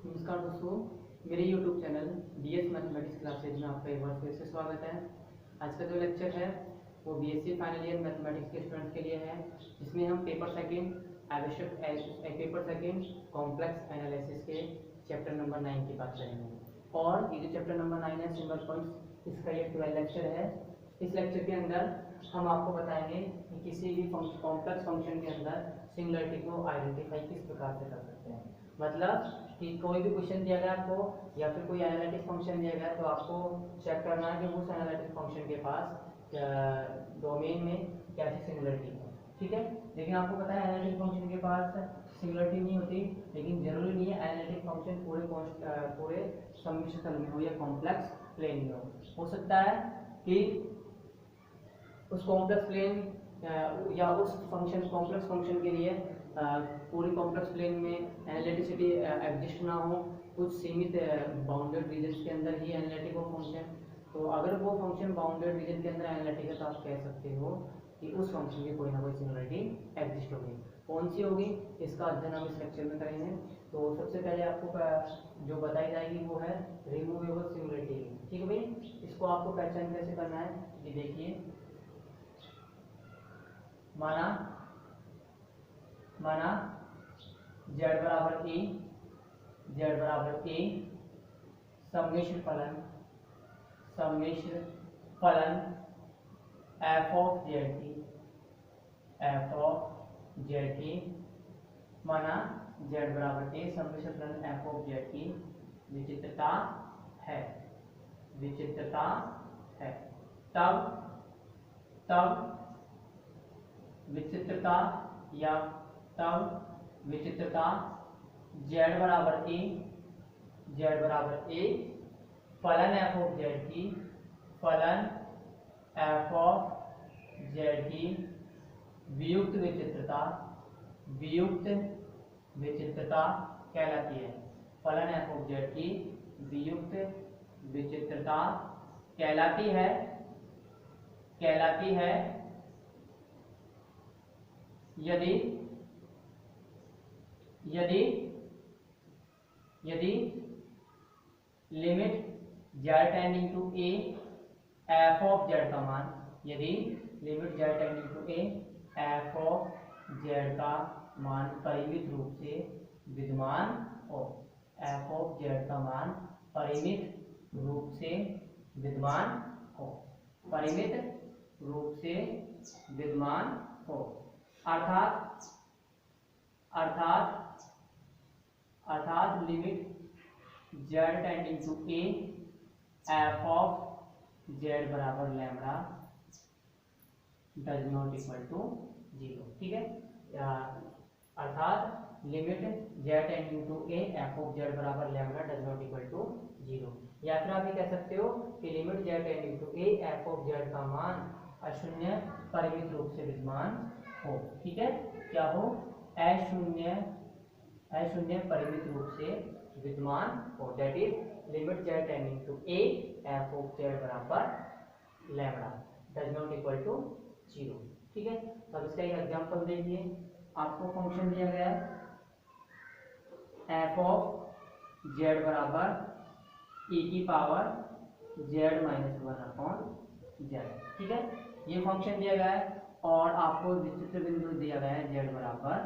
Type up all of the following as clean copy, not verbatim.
नमस्कार दोस्तों, मेरे YouTube channel DS mathematics classes में आपका एक बार फिर से स्वागत है। आज का जो लेक्चर है वो BSc फाइनल ईयर मैथमेटिक्स के स्टूडेंट्स के लिए है, जिसमें हम पेपर सेकंड कॉम्प्लेक्स एनालिसिस के चैप्टर नंबर 9 की बात करेंगे। और ये जो चैप्टर नंबर 9 है सिंगल पॉइंट्स, इसका ये 12 लेक्चर है। इस लेक्चर के अंदर हम आपको बताएंगे कि किसी भी कॉम्प्लेक्स फंक्शन के अंदर सिंगुलरिटी को आइडेंटिफाई किस प्रकार से कर सकते हैं। मतलब कि कोई भी क्वेश्चन दिया गया आपको या फिर कोई एनालिटिक फंक्शन दिया गया तो आपको चेक करना है कि उस एनालिटिक फंक्शन के पास डोमेन में कैसी सिंगुलरिटी है। ठीक है, लेकिन आपको पता है एनालिटिक फंक्शन के पास सिंगुलरिटी नहीं होती, लेकिन जरूरी नहीं है एनालिटिक फंक्शन पूरे सम्मिश्र तल में हो या कॉम्प्लेक्स प्लेन में हो सकता है कि उस कॉम्प्लेक्स प्लेन या उस फंक्शन कॉम्प्लेक्स फंक्शन के लिए पूरी कॉम्प्लेक्स प्लेन में एनालिटिसिटी एग्जिस्ट ना हो, कुछ सीमित बाउंडेड रीजन के अंदर ही एनालिटिक हो फंक्शन। तो अगर वो फंक्शन बाउंडेड रीजन के अंदर एनालिटिक है तो आप कह सकते हो कि उस फंक्शन की कोई ना कोई सिंगुलरिटी एग्जिस्ट होगी। कौन सी होगी इसका अध्ययन हम इस लेक्चर में करेंगे। तो सबसे पहले आपको जो बताई जाएगी वो है रिमूवेबल सिंगुलरिटी। ठीक है भाई, इसको आपको पहचान कैसे करना है ये देखिए। माना z बराबर a सम्मिश्र फलन f ऑफ z की माना z बराबर a सम्मिश्र फलन f ऑफ z की विचित्रता है तब विचित्रता z बराबर a फलन f ऑफ z की वियुक्त विचित्रता कहलाती है। फलन f ऑफ z की वियुक्त विचित्रता कहलाती है यदि limit z tending to a f of z का मान f ऑफ z का मान परिमित रूप से विद्यमान हो। f ऑफ z का मान परिमित रूप से विद्यमान हो अर्थात limit z tending to a f of z बराबर lambda does not equal to 0। ठीक है, अर्थात limit z tending to a f of z बराबर lambda does not equal to 0। या फिर आप ये कह सकते हो कि limit z tending to a f of z का मान अशून्य परिमित रूप से विद्यमान हो। ठीक है, क्या हो? अशून्य परिमित रूप से विद्यमान हो। That is limit z tending to a f of z बराबर lambda does not equal to 0। ठीक है, तो अब इसका एक एग्जांपल देखिए। आपको फंक्शन दिया गया है f ऑफ z बराबर e की power z minus 1 upon z। ठीक है, ये फंक्शन दिया गया है और आपको विचित्र बिंदु दिया गया है z बराबर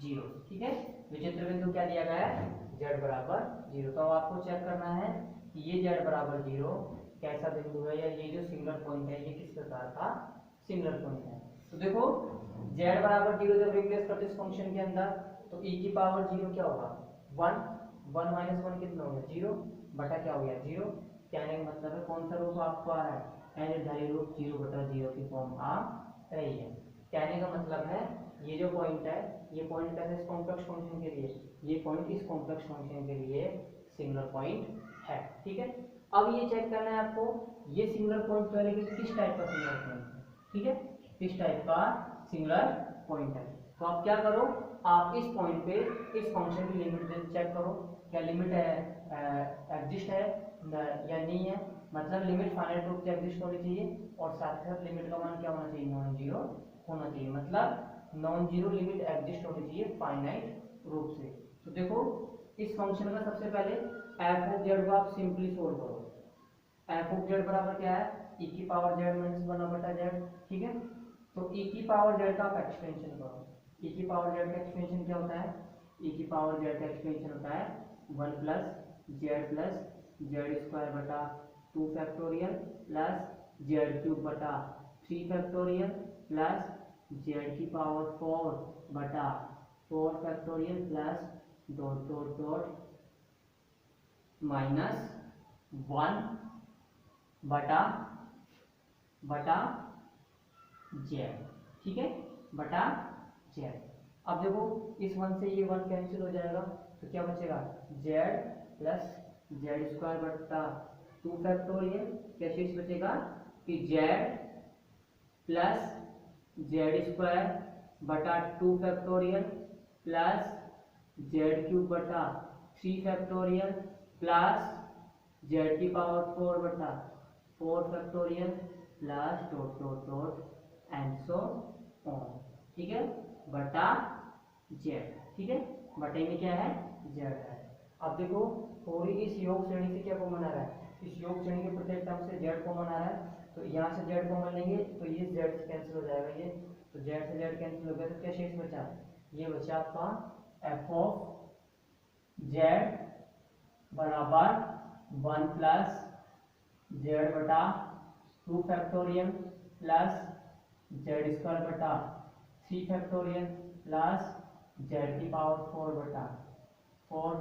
0। ठीक है, विचित्र बिंदु क्या दिया गया है? z बराबर 0। तो आपको चेक करना है कि ये z बराबर 0 कैसा बिंदु है, या ये जो सिंगुलर पॉइंट है ये किस प्रकार का सिंगुलर पॉइंट है। तो देखो z बराबर 0 जब रिप्लेस करते इस फंक्शन के अंदर तो e की पावर 0 क्या होगा? 1 माइनस 1 कितना हो गया? 0 बटा क्या हो गया? 0। कहने का मतलब है कौन सा रूप आपको आ रहा है? अनिर्धारित रूप 0 बटा 0 की फॉर्म आ रही है। कहने का मतलब है ये जो पॉइंट है ये पॉइंट कैसे इस कॉम्प्लेक्स फंक्शन के लिए, ये पॉइंट इस कॉम्प्लेक्स फंक्शन के लिए सिंगुलर पॉइंट है। ठीक है, अब ये चेक करना है आपको ये सिंगुलर पॉइंट तो है, लेकिन किस टाइप का सिंगुलर पॉइंट है। ठीक है, किस टाइप का सिंगुलर पॉइंट है। तो आप क्या करो, आप इस पॉइंट पे इस फंक्शन की लिमिट चेक करो, क्या लिमिट एग्जिस्ट है या नहीं है। मतलब लिमिट फाइनाइट रूप से एग्जिस्ट होनी चाहिए और साथ ही साथ लिमिट का मान क्या होना चाहिए? नॉन जीरो होना चाहिए। मतलब नॉन जीरो लिमिट एग्जिस्ट होनी चाहिए फाइनाइट रूप से। तो देखो इस फंक्शन का सबसे पहले एफ ऑफ जेड को आप सिंपली सोल्व करो। एफ ऑफ जेड बराबर क्या है, e की पावर जेड माइनस 1/z, ठीक है। तो e की पावर जेड का आप एक्सपेंशन करो। e की पावर जेड का एक्सपेंशन क्या होता है, e की पावर जेड का एक्सपेंशन होता है 1 प्लस जेड स्क्वायर बटा 2 फैक्टोरियल प्लस जेड क्यूब बटा 3 फैक्टोरियल प्लस जेड की पावर 4 बटा 4 factorial plus dot dot dot minus 1 बटा जेड, ठीक है, बटा जेड। अब देखो इस 1 से ये 1 कैंसिल हो जाएगा, तो क्या बचेगा, जेड प्लस जेड स्क्वायर बटा 2 फैक्टोरियल, क्या शेष बचेगा कि जेड प्लस जेड स्क्वायर बटा 2 फैक्टोरियल प्लस जेड क्यूब बटा 3 फैक्टोरियल प्लस जेड की पावर 4 बटा 4 factorial plus dot dot dot and so on, ठीक है, बटा जेड, ठीक है, बटे में क्या है, जेड है। अब देखो पूरी इस योग श्रेणी से क्या कॉमन आ रहा है, इस योग श्रेणी के प्रत्येक टर्म से जेड कॉमन आ रहा है, तो यहाँ से जेड कॉमन लेंगे तो ये जेड से कैंसिल हो जाएगा, ये तो जेड से जेड कैंसिल हो गया, तो क्या शेष बचा, ये बचा आपका एफ ऑफ जेड बराबर 1 प्लस जेड बटा 2 फैक्टोरियल प्लस जेड स्क्वायर बटा 3 फैक्टोरियल प्लस जेड की पावर 4 बटा 4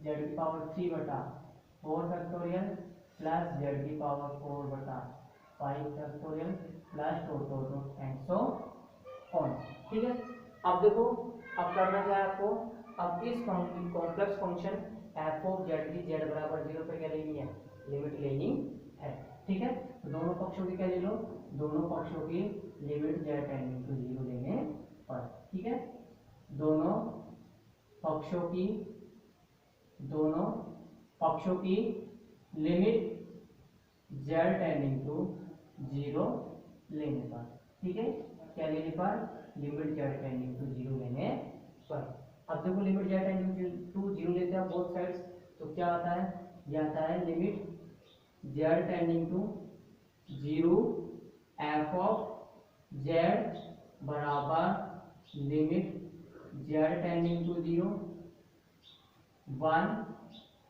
जेड की पावर 3 बटा 4 फैक्टोरियल प्लस जेड की पावर 4 बटा 5 factorial plus total and so on, ठीक है। अब देखो अब करना क्या है आपको, अब इस complex function F of Z की जेड बराबर 0 पे क्या लेनी है, लिमिट लेनी है, ठीक है। तो दोनों पक्षों की क्या ले लो, दोनों पक्षों की लिमिट जेड टेंडिंग टू 0 लेने पर, ठीक है, दोनों पक्षों की लिमिट जेड टेंडिंग टू 0 लेने पर, ठीक है, क्या लेने पर, लिमिट जेड टेंडिंग टू 0 लेने पर। अब देखो लिमिट जेड टेंडिंग टू 0 लेते हैं बोथ साइड्स, तो क्या आता है, ये आता है limit z tending to 0 f of z बराबर limit z tending to 0 1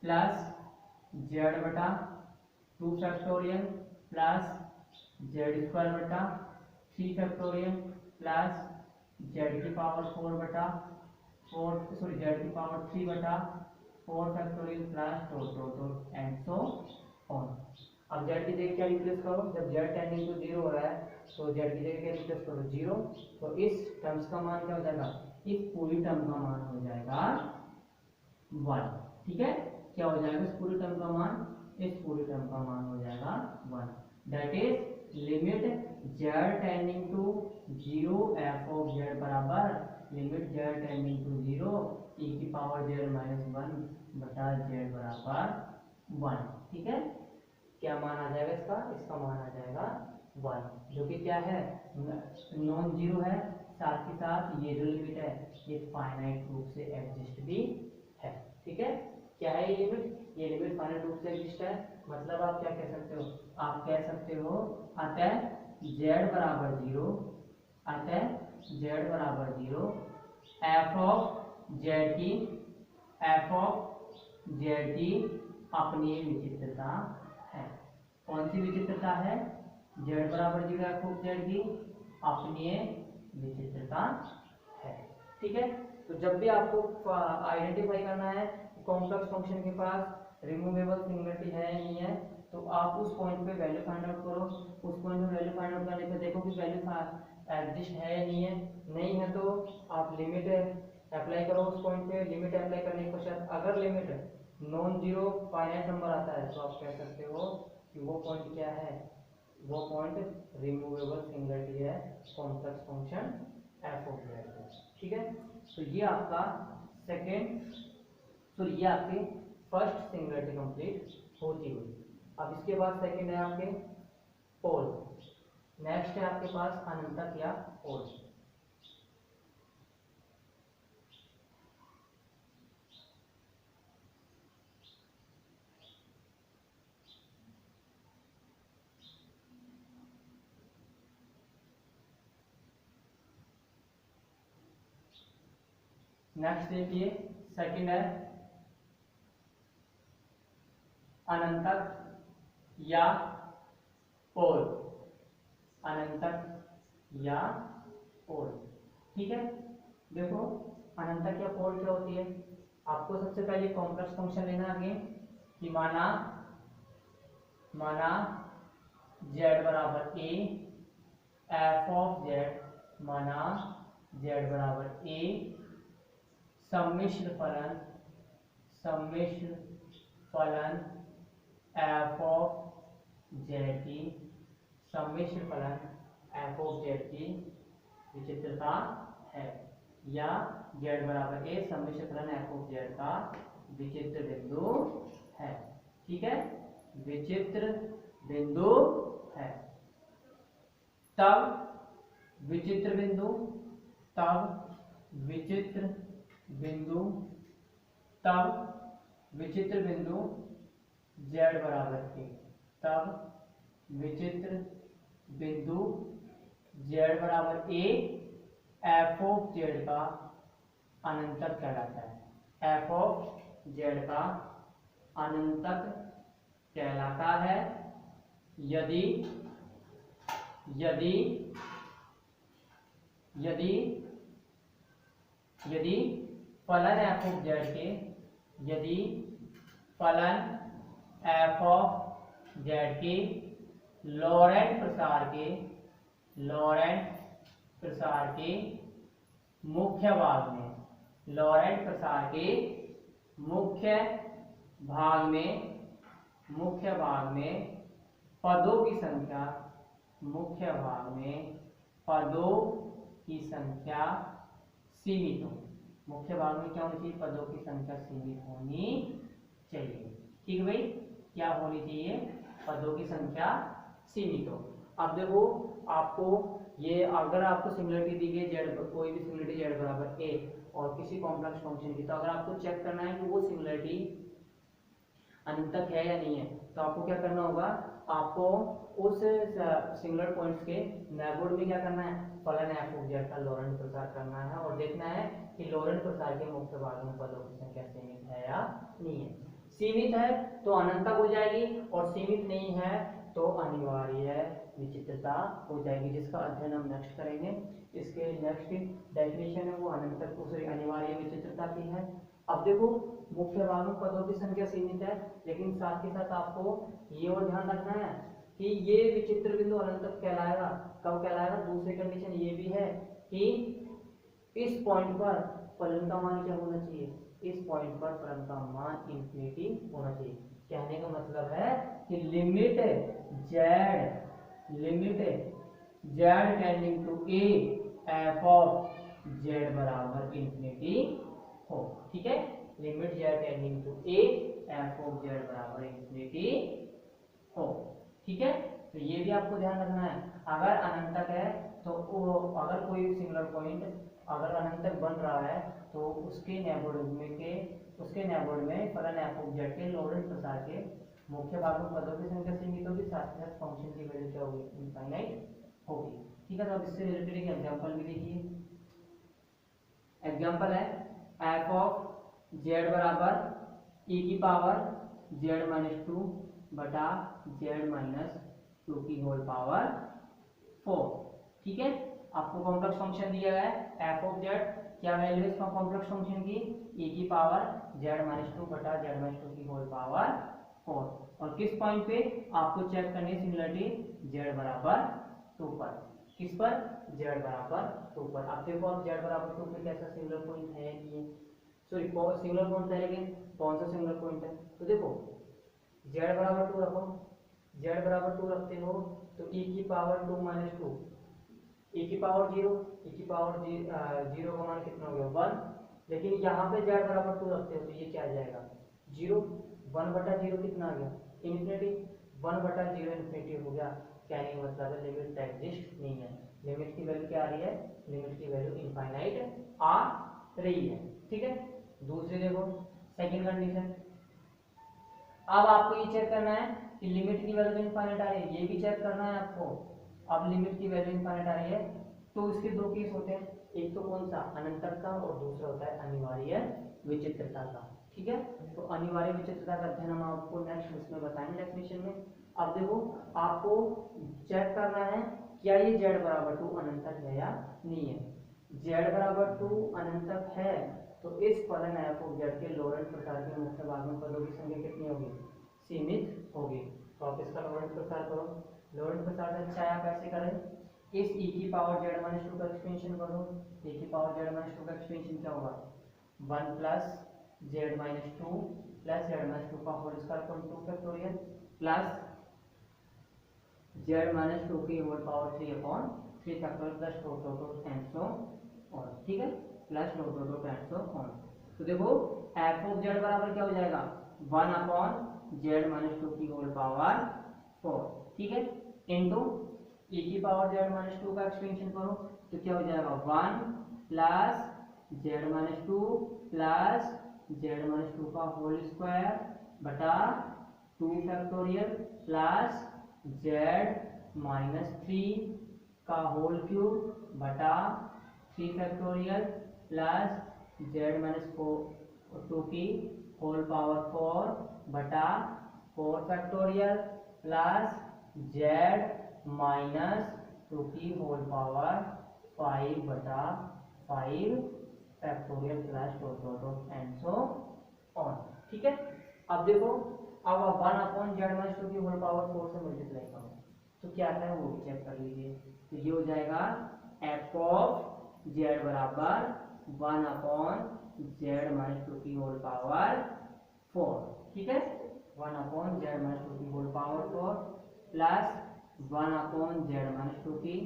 plus z बटा 2 फैक्टोरियल प्लस जेड स्क्वायर बटा 3 फैक्टोरियल प्लस जेड की पावर 4 बटा जेड की पावर 3 बटा 4 factorial plus dot and so on. अब जेड की जगह क्या रिप्लेस करो, जब जेड टेंडिंग टू 0 हो रहा है तो जेड की जगह क्या रिप्लेस करो, 0, तो इस टर्म्स का मान क्या हो जाएगा, इस पूरी टर्म का मान हो जाएगा 1, ठीक है, क्या हो जाएगा इस पूरी टर्म का मान, इस पूरी टर्म का मान हो जाएगा 1, that is limit z tending to 0 f of z बराबर limit z tending to 0 e की पावर जेड माइनस 1 बटा जेड बराबर 1, ठीक है, क्या मान आ जाएगा इसका, इसका मान आ जाएगा 1, जो कि क्या है, नॉन जीरो है, साथ ही साथ ये जो लिमिट है ये फाइनाइट रूप से एग्जिस्ट भी है, ठीक है, क्या है ये लिमिट फाइनाइट रूप से एग्जिस्ट है, मतलब आप क्या कह सकते हो, आप कह सकते हो अतः z बराबर 0, अतः z बराबर 0 एफ ऑफ जेड की अपनी विचित्रता है। कौन सी विचित्रता है, z बराबर 0 एफ ऑफ जेड की अपनी विचित्रता है, ठीक है। तो जब भी आपको आइडेंटिफाई करना है कॉम्प्लेक्स फंक्शन के पास रिमूवेबल सिंगुलरिटी है या नहीं है, तो आप उस पॉइंट पे वैल्यू फाइंड आउट करो, उस पॉइंट पे वैल्यू फाइंड आउट करने पे देखो कि वैल्यू एग्जिस्ट है या नहीं है तो आप लिमिट अप्लाई करो उस पॉइंट पे, लिमिट अप्लाई करने के पश्चात अगर limit non zero finite number आता है तो आप कह सकते हो कि वो पॉइंट क्या है, वो पॉइंट रिमूवेबल सिंगुलरिटी है complex function F of Z, ठीक है। तो ये आपका ये आपके फर्स्ट सिंगुलरिटी कंप्लीट होती हुई। अब इसके बाद सेकंड है आपके पोल, नेक्स्ट है आपके पास अनंतक या पोल। नेक्स्ट देखिए सेकंड है अनंतक या पोल, अनंतक या पोल। ठीक है, देखो अनंतक या पोल क्या होती है। आपको सबसे पहले कॉम्प्लेक्स फंक्शन लेना आगे कि माना z बराबर a, एफ ऑफ z माना z बराबर a, सम्मिश्र फलन एफ ऑफ z की, सम्मिश्र फलन एफ ऑफ z की विचित्रता है, या z बराबर a सम्मिश्र फलन एफ ऑफ z का विचित्र बिंदु है। ठीक है, विचित्र बिंदु है। तब विचित्र बिंदु z बराबर के, तब विचित्र बिंदु z बराबर a एफ ऑफ z का अनंतक कहलाता है। एफ ऑफ z का अनंतक कहलाता है यदि यदि यदि यदि फलन एफ ऑफ z के, यदि फलन एफ ऑफ z के लॉरेंट प्रसार के मुख्य भाग में, लॉरेंट प्रसार के मुख्य भाग में पदों की संख्या, मुख्य भाग में पदों की संख्या सीमित हो। मुख्य भाग में क्या होनी चाहिए, पदों की संख्या सीमित होनी चाहिए। ठीक भाई, क्या होनी चाहिए, पदों की संख्या सीमित हो। अब देखो आपको ये, अगर आपको सिमिलरिटी दी गई जेड, कोई भी सिमिलरिटी जेड बराबर ए और किसी कॉम्प्लेक्स फंक्शन की, तो अगर आपको चेक करना है कि वो सिमिलरिटी अनंतक है या नहीं है, तो आपको क्या करना होगा, आपको उस सिंगुलर पॉइंट्स के नेबरहुड में क्या करना है, फलन एफ ऑफ जेड का लॉरेंट प्रसार करना है और देखना है कि लॉरेंट प्रसार के मुख्य भाग में पदों की संख्या सीमित है या नहीं है। सीमित है तो अनंतक हो जाएगी और सीमित नहीं है तो अनिवार्य विचित्रता हो जाएगी, जिसका अध्ययन हम नेक्स्ट करेंगे। इसके नेक्स्ट डेफिनेशन है वो अनंतक उस अनिवार्य विचित्रता की है। अब देखो मुख्य भाग में पदों की संख्या सीमित है, लेकिन साथ ही साथ आपको ये और ध्यान रखना है कि ये विचित्र बिंदु अनंतक कहलाएगा। कब कहलाएगा, दूसरी कंडीशन ये भी है कि इस पॉइंट पर फलन का मान क्या होना चाहिए, इस पॉइंट पर फलन का मान इंफिनिटी होना चाहिए। कहने का मतलब है कि limit z tending to a f of z बराबर इंफिनिटी हो। ठीक है, limit z tending to a f of z बराबर इंफिनिटी हो। ठीक है, तो ये भी आपको ध्यान रखना है। अगर अनंतक है तो अगर कोई सिंगुलर पॉइंट अगर अनंतक बन रहा है तो उसके नेबरहुड में फलन एफ ऑफ जेड के लॉरेंट प्रसार के मुख्य भाग में पदों की संख्या सीमित होगी, साथ ही साथ फंक्शन की वैल्यू क्या होगी, इनफाइनाइट होगी। ठीक है, तो अब इससे रिलेटेड एक एग्जांपल भी देखिए। एग्जांपल है एफ ऑफ जेड बराबर e की पावर z-2 बटा z-2 की होल पावर 4। ठीक है, आपको कॉम्प्लेक्स फंक्शन दिया गया है एफ ऑफ जेड, क्या वैल्यू है इसका कॉम्प्लेक्स फंक्शन की, e की पावर z-2 बटा z-2 की होल पावर 4। और किस पॉइंट पे आपको चेक करनी है सिमिलरिटी z बराबर 2 पर, किस पर, z बराबर 2 पर। अब देखो अब z बराबर 2 पे कैसा सिमिलर पॉइंट है, ये सॉरी सिंगुलर पॉइंट है, लेकिन कौन सा सिंगुलर पॉइंट है, तो देखो z बराबर 2 रखो, z बराबर 2 रखते हो तो e की पावर 2 माइनस 2, e की पावर 0, e की पावर 0 का मान कितना हो गया 1, लेकिन यहाँ पे z बराबर 2 रखते हो तो ये क्या आ जाएगा 0, 1 बटा 0 कितना आ गया इन्फिनिटी, 1 बटा 0 इन्फिनिटी हो गया। कहने का मतलब है लिमिट एग्जिस्ट नहीं है, लिमिट की वैल्यू क्या आ रही है, लिमिट की वैल्यू इनफाइनाइट आ रही है। ठीक है, दूसरी देखो सेकंड कंडीशन। अब आपको ये चेक करना है कि लिमिट की वैल्यू इनफाइनाइट आ रही है, ये भी चेक करना है आपको। अब लिमिट की वैल्यू इनफाइनाइट आ रही है तो इसके दो केस होते हैं, एक तो कौन सा अनंतर का और दूसरा होता है अनिवार्य विचित्रता का। ठीक है, तो अनिवार्य विचित्रता का अध्ययन हम आपको नेक्स्ट इसमें बताएंगे डेफिनेशन में। अब देखो आपको चेक करना है क्या ये z बराबर 2 अनंतक है या नहीं है। z बराबर 2 अनंतक है तो इस फलन f ऑफ z के लॉरेंट प्रसार के मुख्य भाग में पदों की संख्या कितनी होगी, सीमित होगी। तो आप इसका लॉरेंट प्रसार करो, लॉरेंट प्रसार से अच्छा आप ऐसे करें, इस e की पावर z माइनस 2 का एक्सपेंशन करो, e की पावर z माइनस 2 का एक्सपेंशन क्या होगा 1 plus z minus 2 plus z minus 2 का whole square upon 2 factorial plus z minus 2 की whole power 3 upon 3 factorial plus dot and so on. ठीक है, plus dot and so on. तो देखो f of z बराबर क्या हो जाएगा 1 अपॉन z माइनस 2 की होल पावर 4। ठीक है, इनटू e की पावर z माइनस 2 का एक्सपेंशन करो तो क्या हो जाएगा 1 plus z minus 2 plus z minus 2 का होल स्क्वायर बटा 2 फैक्टोरियल प्लस z माइनस 3 का होल क्यूब बटा 3 फैक्टोरियल प्लस z माइनस 2 की होल पावर 4 बटा 4 फैक्टोरियल प्लस z माइनस 2 की होल पावर 5 बटा 5 factorial plus dot and so on. ठीक है, अब देखो अब 1 अपॉन z माइनस 2 की होल पावर 4 से मल्टीप्लाई करो तो क्या आता है वो भी चेक कर लीजिए। तो ये हो जाएगा f ऑफ z बराबर 1 अपॉन z माइनस 2 की होल पावर 4। ठीक है, 1 अपॉन z माइनस 2 की whole power 4 plus 1 upon z minus 2 की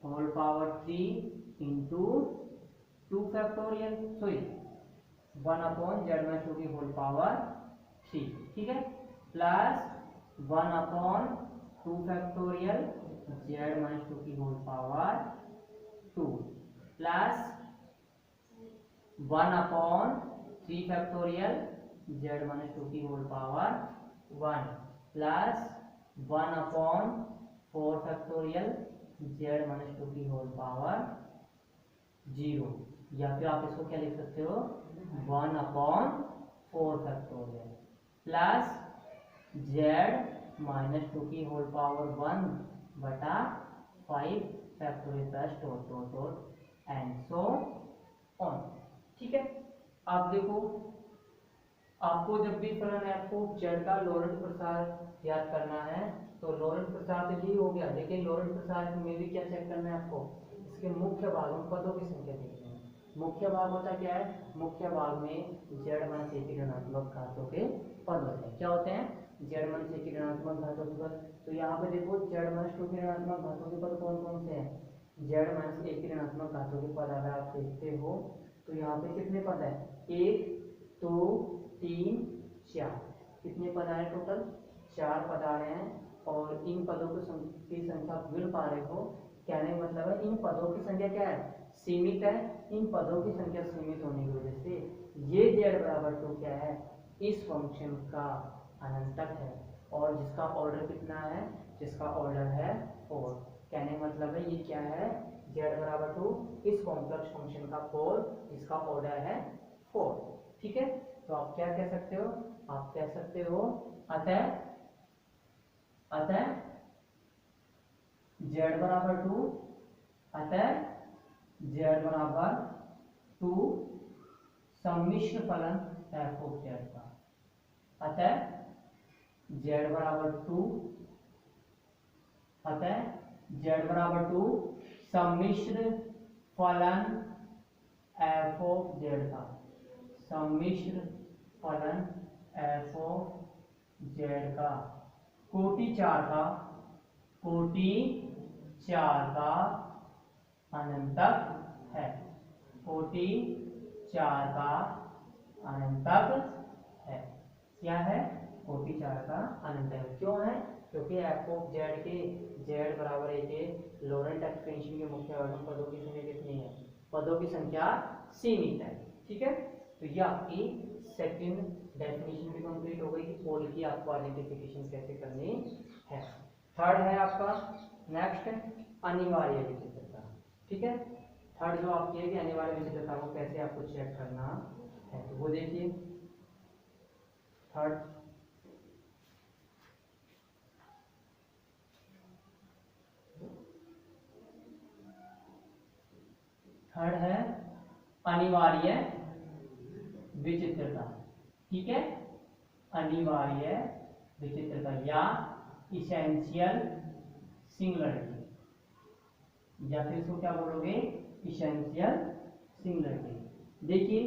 whole power 3 into 2 factorial sorry 1 upon z minus 2 की होल पावर 3। ठीक है, plus 1 upon 2 factorial z minus 2 की whole power 2 plus 1 upon 3 factorial z minus 2 की whole power 1 plus 1 upon 4 factorial z minus 2 की whole power 0, या फिर आप इसको क्या लिख सकते हो 1 upon 4 factorial plus z minus 2 की होल पावर 1 बटा 5 factorial plus dot and so on. ठीक है, आप देखो आपको जब भी फलन f को z का लॉरेंट प्रसार याद करना है तो लॉरेंट प्रसार तो ये हो गया, लेकिन लॉरेंट प्रसार में भी क्या चेक करना है आपको, इसके मुख्य भागों में पदों की संख्या देखनी है। मुख्य भाग होता क्या है, मुख्य भाग में z माइनस 1 की ऋणात्मक घातों के पद होते हैं। क्या होते हैं z माइनस 1 की ऋणात्मक घातों के पद। तो यहाँ पे देखो z माइनस 2 की ऋणात्मक घातों के पद कौन कौन से हैं, z माइनस 1 की ऋणात्मक घातों के पद अगर आप देखते हो तो यहाँ पे कितने पद है 1 2 3 4, कितने पद आ रहे हैं टोटल 4 पद आ रहे हैं। और इन पदों की संख्या गिन पा रहे हो, कहने का मतलब है इन पदों की संख्या क्या है सीमित है। इन पदों की संख्या सीमित होने की वजह से ये z बराबर 2 क्या है इस फंक्शन का अनंतक है, और जिसका ऑर्डर कितना है, जिसका ऑर्डर है 4। कहने का मतलब है ये क्या है z बराबर 2 इस कॉम्प्लेक्स फंक्शन का 4 जिसका ऑर्डर है 4। ठीक है, तो आप क्या कह सकते हो, आप कह सकते हो अतः z बराबर 2, अतः z बराबर 2 सम्मिश्र फलन f ऑफ z का, अतः z बराबर 2, अतः z बराबर 2 सम्मिश्र फलन f ऑफ z का, सम्मिश्र फलन f ऑफ z का कोटि 4 का, कोटि 4 का अनंतक है, कोटि 4 का अनंतक है। क्या है कोटि 4 का अनंतक क्यों है, क्योंकि f ऑफ z के z बराबर a के लॉरेंट एक्सपेंशन के मुख्य वर्गों पदों की संख्या कितनी है, पदों की संख्या सीमित है। ठीक है, तो ये आपकी सेकंड डेफिनेशन भी कंप्लीट हो गई कि पोल की आपको आइडेंटिफिकेशन कैसे करनी है। थर्ड है आपका नेक्स्ट अनिवार्य विचित्रता। ठीक है। थर्ड जो आपकी है कि आने वाले विचित्रता को कैसे आपको चेक करना है, तो वो देखिए। थर्ड है अनिवार्य विचित्रता। ठीक है, अनिवार्य विचित्रता या इसेंशियल सिंगुलरिटी, या फिर इसको क्या बोलोगे, इसेंशियल सिंगुलरिटी। देखिए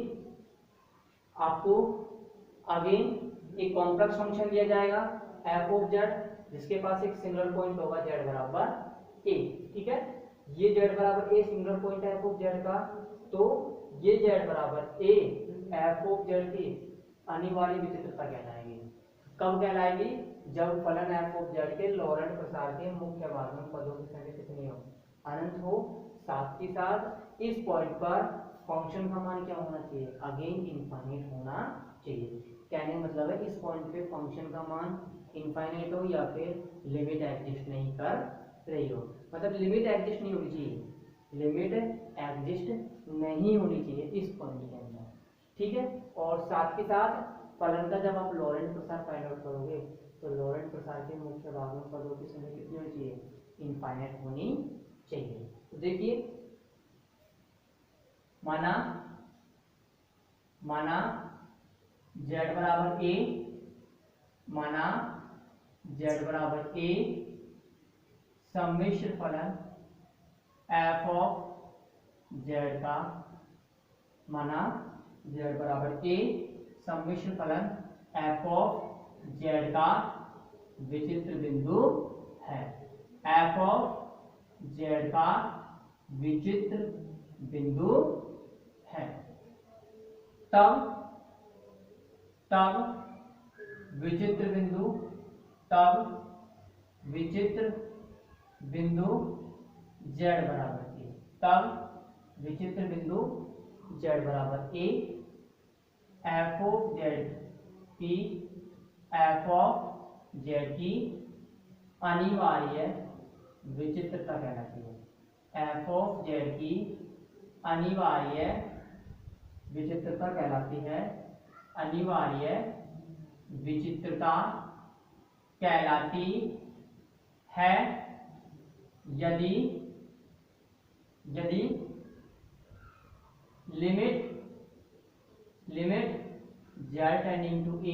आपको अगेन एक कॉम्प्लेक्स फंक्शन दिया जाएगा एफ ऑफ जेड, जिसके पास एक सिंगुलर पॉइंट होगा जेड बराबर ए। ठीक है, ये जेड बराबर ए सिंगुलर पॉइंट है एफ ऑफ जेड का, तो ये जेड बराबर ए एफ ऑफ जेड की अनिवार्य विचित्रता कहलाएगी। कब कहलाएगी, जब फलन एफ ऑफ जेड के लॉरेंट प्रसार के मुख्य भाग में पदों की संख्या कितनी हो, अनंत हो, साथ ही साथ इस पॉइंट पर फंक्शन का मान क्या होना चाहिए, अगेन इनफाइनाइट होना चाहिए। कहने मतलब है इस पॉइंट पे फंक्शन का मान इनफाइनाइट हो या फिर लिमिट एग्जिस्ट नहीं कर रही हो, मतलब लिमिट एग्जिस्ट नहीं होनी चाहिए, लिमिट एग्जिस्ट नहीं होनी चाहिए इस पॉइंट के अंदर। ठीक है, और साथ ही साथ फलन का जब आप लॉरेंट प्रसार फाइंड आउट करोगे तो लॉरेंट प्रसार के मुख्य भाग में पदों की संख्या कितनी होनी चाहिए, इनफाइनाइट होनी चाहिए। तो देखिए माना z बराबर a, माना z बराबर a सम्मिश्र फलन f ऑफ z का, माना z बराबर a सम्मिश्र फलन f ऑफ z का विचित्र बिंदु है, f ऑफ z का विचित्र बिंदु है। तब विचित्र बिंदु z बराबर a, तब विचित्र बिंदु z बराबर a f ऑफ z की अनिवार्य विचित्रता कहलाती है, f ऑफ z की अनिवार्य विचित्रता कहलाती है, अनिवार्य विचित्रता कहलाती है यदि limit z tending to a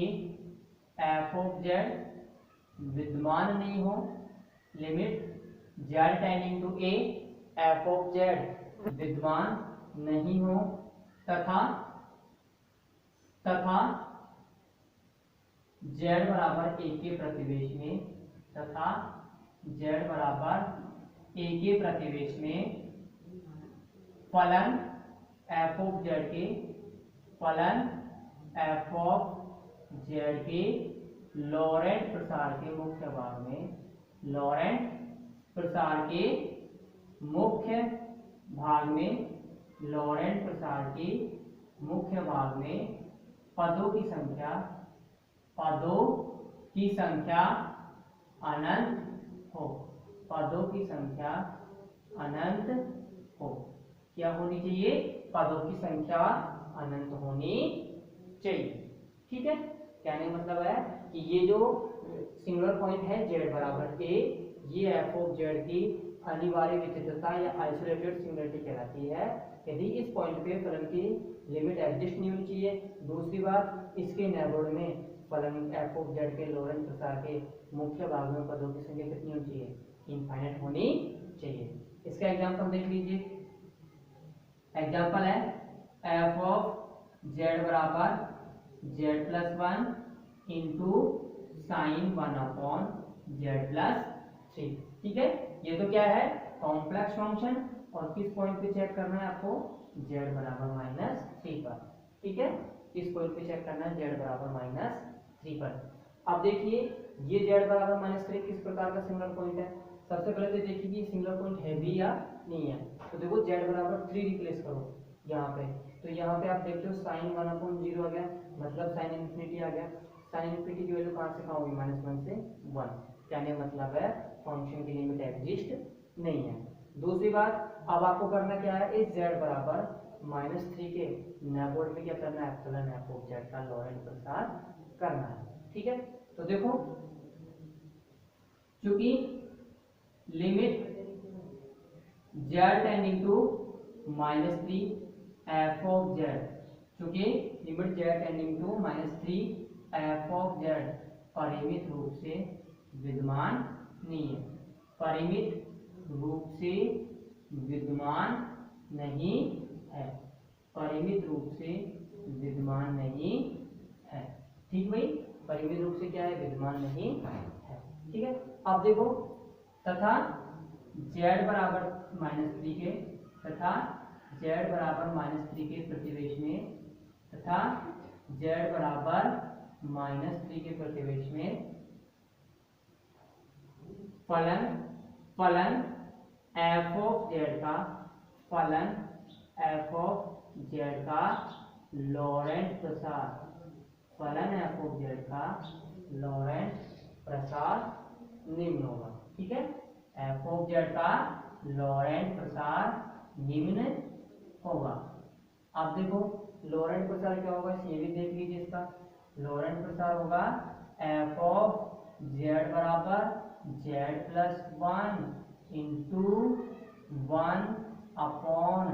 f of z विद्यमान नहीं हो, limit z tending to a f of z विद्यमान नहीं हो, तथा z बराबर a के प्रतिवेश में, तथा z बराबर a के प्रतिवेश में फलन f ऑफ z के, फलन f ऑफ z के लॉरेंट प्रसार के मुख्य भाग में, लॉरेंट प्रसार के मुख्य भाग में, लॉरेंट प्रसार के मुख्य भाग में पदों की संख्या अनंत हो, पदों की संख्या अनंत हो। क्या होनी चाहिए, पदों की संख्या अनंत होनी चाहिए। ठीक है, कहने का मतलब है कि ये जो सिंगुलर पॉइंट है z बराबर a, ये f ऑफ z की अनिवार्य विचित्रता या आइसोलेटेड सिंगुलरिटी कहलाती है यदि इस पॉइंट पे फलन की लिमिट एग्जिस्ट नहीं होनी चाहिए। दूसरी बात, इसके नेबरहुड में फलन f ऑफ z के लॉरेंट प्रसार के मुख्य भाग में पदों की संख्या कितनी होनी चाहिए, इनफाइनाइट होनी चाहिए। इसका एग्जांपल देख लीजिए, एग्जांपल है f ऑफ z बराबर z plus 1 into sine 1 upon z plus 3। ठीक है, ये तो क्या है, कॉम्प्लेक्स फंक्शन, और किस पॉइंट पे चेक करना है आपको, z बराबर -3 पर। ठीक है, इस पॉइंट पे चेक करना है z बराबर -3 पर। अब देखिए ये z बराबर -3 किस प्रकार का सिंगुलर पॉइंट है। सबसे पहले तो देखिए कि सिंगुलर पॉइंट है भी या नहीं है। तो देखो z बराबर 3 रिप्लेस करो यहाँ पे, तो यहाँ पे आप देखते हो साइन 1 अपॉन 0 आ गया, मतलब साइन इन्फिनिटी आ गया। साइन इन्फिनिटी की वैल्यू कहाँ से कहाँ होगी, -1 से 1। कहने का मतलब है फंक्शन की लिमिट एग्जिस्ट नहीं है। दूसरी बात, अब आपको करना क्या है, इस z बराबर -3 के नेबोर्ड में क्या करना है, एप्सिलॉन एफ ऑफ जेड का लॉरेंट प्रसार करना है। ठीक है, तो देखो चूंकि limit z tending to -3 f of z, चूंकि limit z tending to -3 f of z परिमित रूप से विद्यमान नहीं है, परिमित रूप से विद्यमान नहीं है, परिमित रूप से विद्यमान नहीं है। ठीक भाई, परिमित रूप से क्या है, विद्यमान नहीं है। ठीक है, अब देखो तथा z बराबर -3 के, तथा z बराबर -3 के प्रतिवेश में, तथा z बराबर -3 के प्रतिवेश में फलन एफ ऑफ जेड का, फलन एफ ऑफ जेड का लॉरेंट प्रसार, फलन एफ ऑफ जेड का लॉरेंट प्रसार निम्न होगा। ठीक है, एफ ऑफ जेड का लॉरेंट प्रसार निम्न होगा। आप देखो लॉरेंट प्रसार क्या होगा, ये भी देख लीजिए, इसका लॉरेंट प्रसार होगा एफ ऑफ जेड बराबर z plus 1 into 1 upon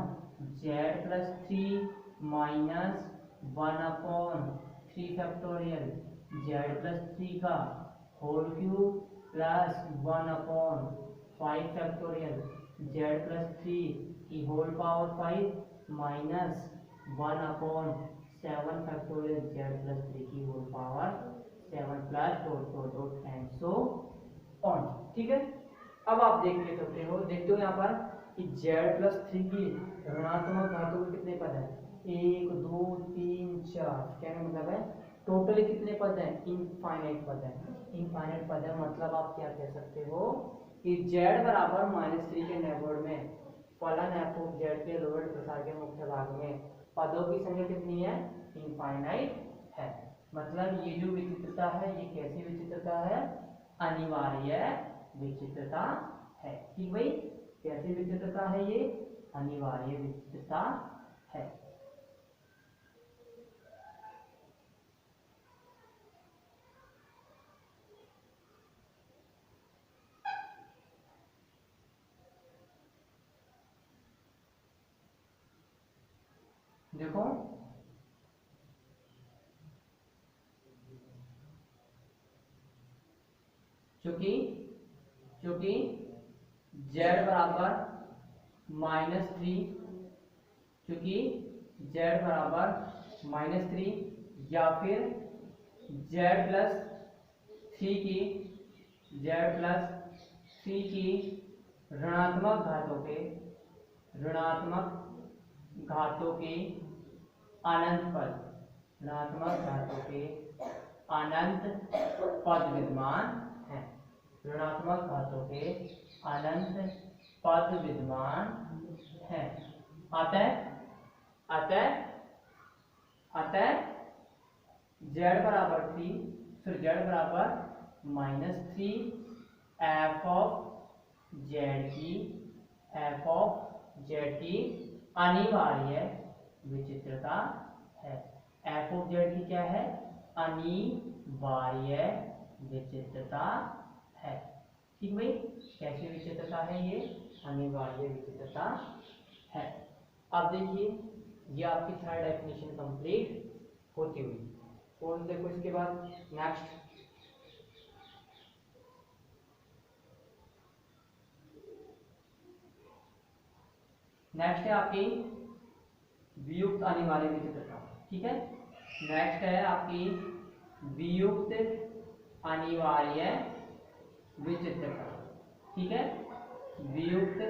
z plus 3 minus 1 upon 3 factorial z plus 3 का whole cube plus 1 upon 5 factorial z plus 3 की whole power 5 minus 1 upon 7 factorial z plus 3 की whole power 7 plus dot dot dot and so on. ठीक है, अब आप देख ले सकते हो, देखते हो यहाँ पर कि जेड प्लस 3 की ऋणात्मक घातों के कितने पद हैं, 1 2 3 4, कहने मतलब है टोटली कितने पद हैं, इनफाइनाइट पद हैं, इनफाइनाइट पद है। मतलब आप क्या कह सकते हो कि जेड बराबर -3 के नेबरहुड में फलन एफ ऑफ जेड के लोअर प्रसार के मुख्य भाग में पदों की संख्या कितनी है, इनफाइनाइट है। मतलब ये जो विचित्रता है, ये कैसी विचित्रता है, अनिवार्य विचित्रता है। ठीक भाई, कैसी विचित्रता है, ये अनिवार्य विचित्रता है। देखो चूंकि z बराबर -3, चूंकि z बराबर -3 या फिर z प्लस 3 की, z प्लस 3 की ऋणात्मक घातों के अनंत पद, ऋणात्मक घातों के अनंत पद विद्यमान है, ऋणात्मक घातों के अनंत पद विद्यमान है। अतः z बराबर 3, फिर z बराबर -3 एफ ऑफ जेड की अनिवार्य विचित्रता है। एफ ऑफ जेड की क्या है, अनिवार्य विचित्रता है। ठीक भाई, कैसी विचित्रता है, ये अनिवार्य विचित्रता है। अब देखिए ये आपकी थर्ड डेफिनेशन कंप्लीट होती हुई, और देखो इसके बाद नेक्स्ट है आपकी वियुक्त अनिवार्य विचित्रता। ठीक है, नेक्स्ट है आपकी वियुक्त अनिवार्य विचित्रता। ठीक है, वियुक्त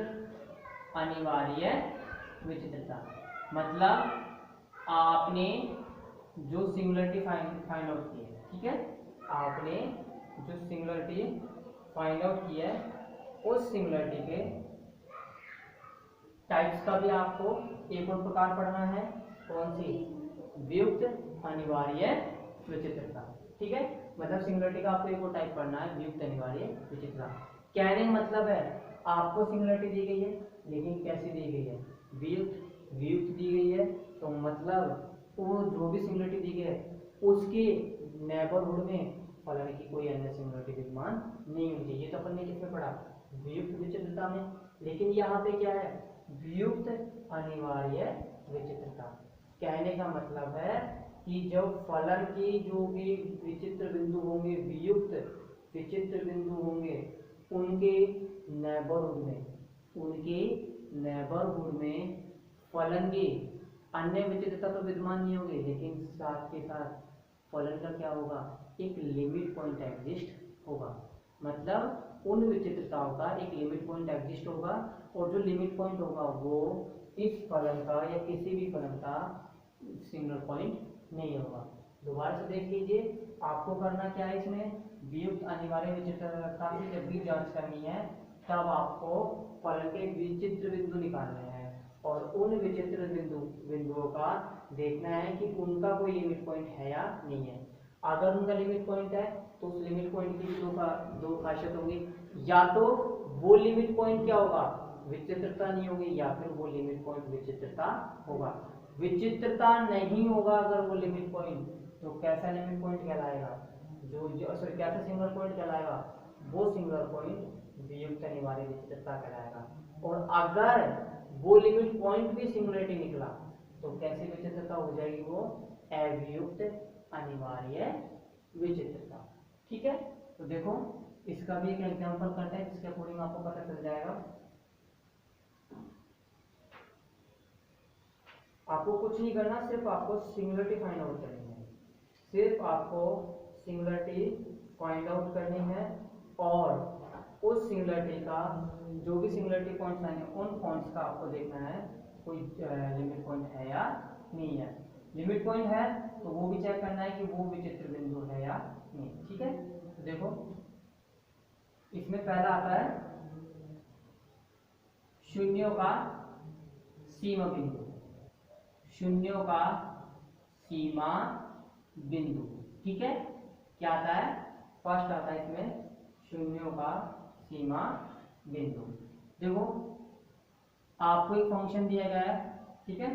अनिवार्य विचित्रता मतलब आपने जो सिंगुलरिटी फाइंड आउट की है, ठीक है, आपने जो सिंगुलरिटी फाइंड आउट की है उस सिंगुलरिटी के टाइप्स का भी आपको एक और प्रकार पढ़ना है, कौन सी, वियुक्त अनिवार्य विचित्रता। ठीक है, मतलब सिंगुलरिटी का आपको एक और टाइप पढ़ना है, वियुक्त अनिवार्य विचित्रता। कहने का मतलब है आपको सिंगुलरिटी दी गई है, लेकिन कैसी दी गई है, वियुक्त वियुक्त दी गई है, तो मतलब वो जो भी सिंगुलरिटी दी गई है उसके नेबरहुड में फलन की कोई अन्य सिंगुलरिटी विद्यमान नहीं होनी चाहिए। तो अपन ने किसमें पढ़ा, वियुक्त विचित्रता में। लेकिन यहाँ पे क्या है, वियुक्त अनिवार्य विचित्रता। कहने का मतलब है कि जब फलन की जो भी विचित्र बिंदु होंगे, वियुक्त विचित्र बिंदु होंगे, उनके नेबरहुड में फलन की अन्य विचित्रता तो विद्यमान नहीं होगी, लेकिन साथ के साथ फलन का क्या होगा, एक लिमिट पॉइंट एग्जिस्ट होगा। मतलब उन विचित्रताओं का एक लिमिट पॉइंट एग्जिस्ट होगा, और जो लिमिट पॉइंट होगा वो इस फलन का या किसी भी फलन का सिंगल पॉइंट नहीं होगा। दोबारा से देख लीजिए, आपको करना क्या है, इसमें वियुक्त अनिवार्य विचित्रता की जब भी जांच करनी है तब आपको फलन के विचित्र बिंदु निकालने हैं, और उन विचित्र बिंदुओं का देखना है कि उनका कोई लिमिट पॉइंट है या नहीं है। अगर उनका लिमिट पॉइंट है तो उस लिमिट पॉइंट की दो खासियत होंगी, या तो वो लिमिट पॉइंट क्या होगा, विचित्रता नहीं होगी, या फिर वो लिमिट पॉइंट विचित्रता होगा। विचित्रता नहीं होगा अगर वो लिमिट पॉइंट, तो कैसा लिमिट पॉइंट कहलाएगा, जो सॉरी कैसा सिंगल पॉइंट कहलाएगा, वो सिंगल पॉइंट वियुक्त अनिवार्य विचित्रता कहलाएगा। और अगर वो लिमिट पॉइंट भी सिंगुलरिटी निकला तो कैसी विचित्रता हो जाएगी, वो अवियुक्त अनिवार्य विचित्रता। ठीक है, तो देखो इसका भी एक एग्जांपल करते हैं जिसके अकॉर्डिंग आपको पता चल जाएगा। आपको कुछ नहीं करना, सिर्फ आपको सिंगुलरिटी फाइंड आउट करनी है, सिर्फ आपको सिंगुलरिटी फाइंड आउट करनी है, और उस सिंगुलरिटी का जो भी सिंगुलरिटी पॉइंट्स आएंगे उन पॉइंट्स का आपको देखना है कोई लिमिट पॉइंट है या नहीं है। लिमिट पॉइंट है तो वो भी चेक करना है कि वो विचित्र बिंदु है या नहीं। ठीक है, तो देखो इसमें पहला आता है शून्यों का सीमा बिंदु, शून्यों का सीमा बिंदु। ठीक है, क्या आता है, फर्स्ट आता है इसमें शून्यों का सीमा बिंदु। देखो आपको एक फंक्शन दिया गया है, ठीक है,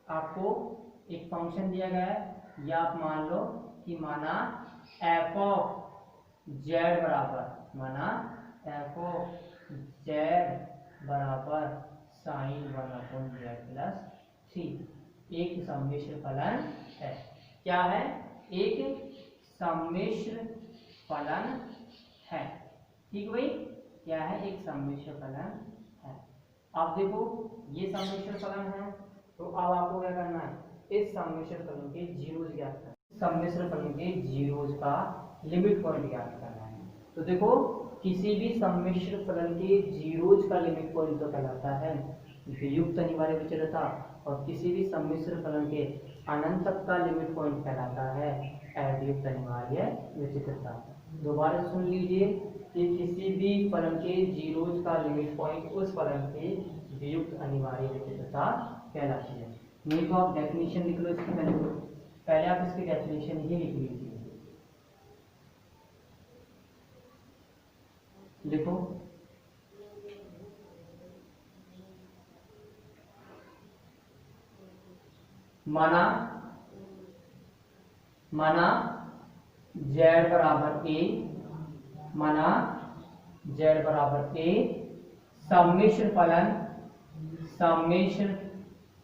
आपको एक फंक्शन दिया गया है, या आप मान लो कि माना f ऑफ z बराबर, माना f ऑफ z बराबर साइन 1/z+3 एक सम्मिश्र फलन है। क्या है, एक सम्मिश्र फलन है। ठीक भाई, क्या है, एक सम्मिश्र फलन है। अब देखो ये सम्मिश्र फलन है, तो अब आपको क्या करना है, इस सम्मिश्र फलन के जीरोज ज्ञात करना है, सम्मिश्र फलन के जीरोज का लिमिट पॉइंट ज्ञात करना है। तो देखो किसी भी सम्मिश्र फलन के जीरोज का लिमिट पॉइंट तो कहलाता है वियुक्त अनिवार्य विचित्रता, और किसी भी सम्मिश्र फलन के अनंत तक का लिमिट पॉइंट कहलाता है अवियुक्त अनिवार्य विचित्रता। दोबारा सुन लीजिए कि किसी भी फलन के जीरोज का लिमिट पॉइंट उस फलन के वियुक्त अनिवार्य विचित्रता कहलाती है। नहीं तो आप डेफिनेशन लिख लो इसकी, पहले आप इसकी डेफिनेशन ही लिख लीजिए। लिखो माना z बराबर a, माना z बराबर a सम्मिश्र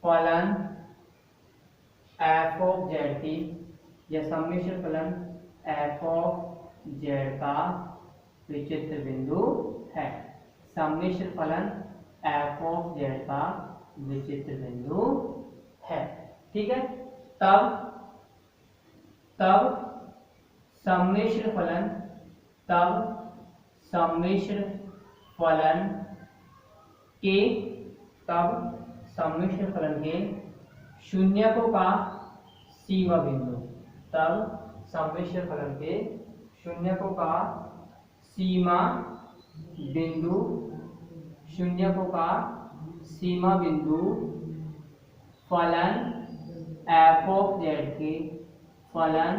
फलन f ऑफ z की, या सम्मिश्र फलन f ऑफ z का विचित्र बिंदु है, सम्मिश्र फलन f ऑफ z का विचित्र बिंदु है। ठीक है, तब सम्मिश्र फलन के शून्यकों का सीमा बिंदु, तब सम्मिश्र फलन के शून्यकों का सीमा बिंदु फलन f ऑफ z के, फलन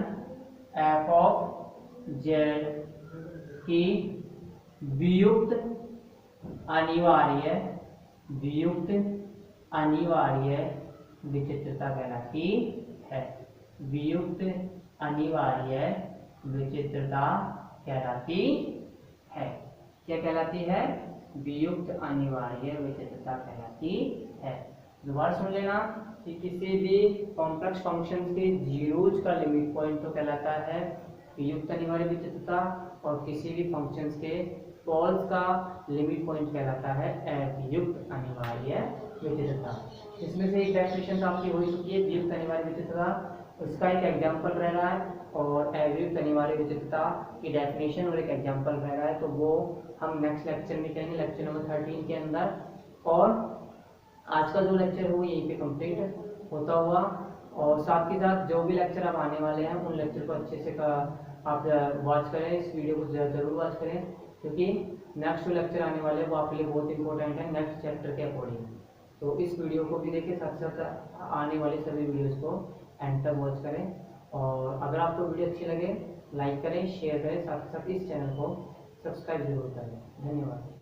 f ऑफ z की वियुक्त अनिवार्य वियुक्त अनिवार्य विचित्रता कहलाती है। वियुक्त अनिवार्य विचित्रता कहलाती है। क्या कहलाती है? वियुक्त अनिवार्य विचित्रता कहलाती है। दोबारा सुन लेना कि किसी भी कॉम्प्लेक्स फंक्शन के जीरोज का लिमिट पॉइंट तो कहलाता है वियुक्त अनिवार्य विचित्रता, और किसी भी फंक्शन के पोल्स का लिमिट पॉइंट कहलाता है अवियुक्त अनिवार्य विचित्रता। इसमें से एक डेफिनेशन आपकी हो चुकी है वियुक्त अनिवार्य विचित्रता, उसका एक एग्जाम्पल रह रहा है, और अवियुक्त अनिवार्य विचित्रता की डेफिनेशन और एक एग्जाम्पल रह रहा है, तो वो हम नेक्स्ट लेक्चर में कहेंगे, लेक्चर नंबर 13 के अंदर। और आज का जो लेक्चर है वो यहीं पे कंप्लीट होता हुआ, और साथ ही साथ जो भी लेक्चर आप आने वाले हैं उन लेक्चर को अच्छे से आप वॉच करें, इस वीडियो को जरूर वॉच करें, क्योंकि नेक्स्ट जो लेक्चर आने वाले हैं वो आपके लिए बहुत इंपॉर्टेंट है नेक्स्ट चैप्टर के अकॉर्डिंग। तो इस वीडियो को भी देखें, साथ साथ आने वाले सभी वीडियोस को एंड तक वॉच करें, और अगर आपको वीडियो अच्छी लगे लाइक करें, शेयर करें, साथ ही साथ इस चैनल को सब्सक्राइब जरूर करें। धन्यवाद।